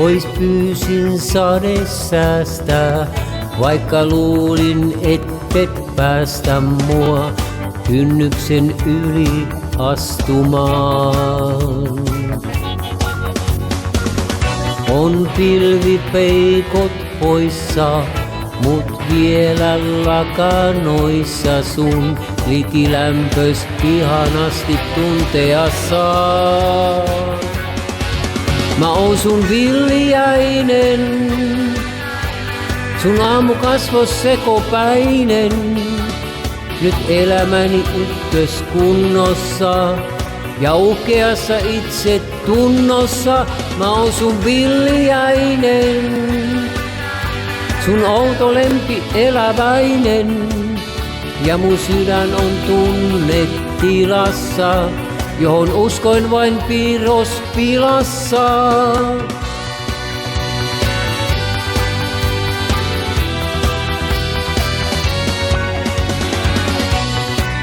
Pois pyysin sadesäästä, vaikka luulin et päästä mua kynnyksen yli astumaan. On pilvipeikot poissa, mut vielä lakanoissa sun likilämpös ihanasti tuntea saa. Mä oon sun villiäinen, sun aamukasvos sekopäinen. Nyt elämäni ykköskunnossa ja ukeassa itse tunnossa. Mä oon sun villiäinen, sun outo lempi eläväinen. Ja mun sydän on tunnetilassa, johon uskoin vain piirrospilassa.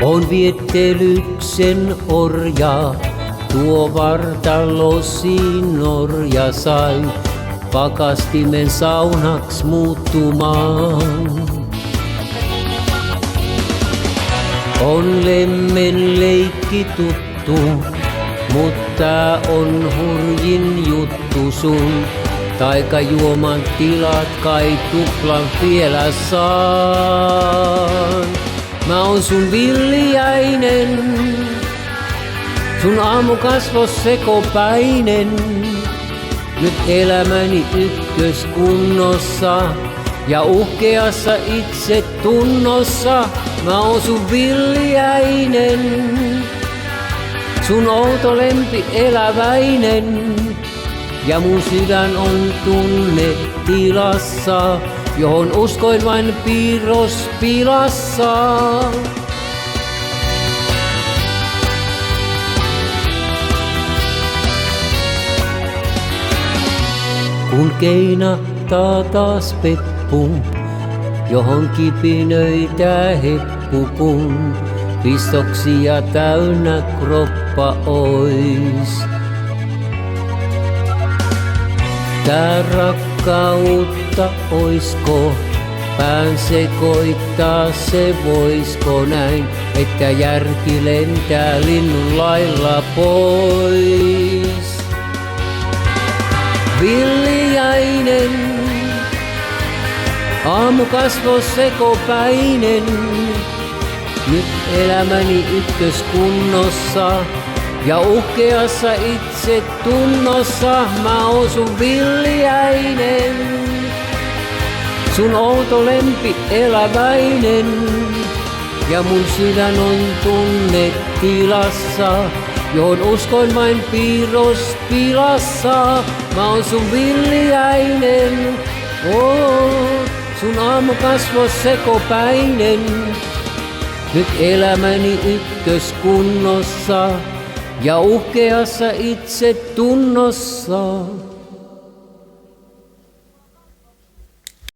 On viettelyksen orja, tuo vartalosi norja sai pakastimen saunaks muuttumaan. On lemmen leikki tuttu, mutta on hurjin juttu sun. Taikajuoman tilat kai tuplan vielä saan. Mä oon sun villiäinen, sun aamukasvos sekopäinen. Nyt elämäni ykköskunnossa ja uhkeassa itse tunnossa. Mä oon sun villiäinen, sun outo lempi eläväinen. Ja mun sydän on tunnetilassa, johon uskoin vain piirrospilassa. Kun keinahtaa taas peppu, johon kipinöitä heppu, kun pistoksia täynnä kroppa ois. Tää rakkautta oisko, pään sekoittaa se voisko näin, että järki lentää linnun lailla pois. Villiäinen, aamukasvos sekopäinen, nyt elämäni ykköskunnossa ja uhkeassa itse tunnossa. Mä oon sun villiäinen, sun outo lempi eläväinen. Ja mun sydän on tunnetilassa, johon uskoin vain piirrospilassa. Mä oon sun villiäinen, sun aamukasvos sekopäinen. Nyt elämäni ykköskunnossa ja uhkeassa itse tunnossa.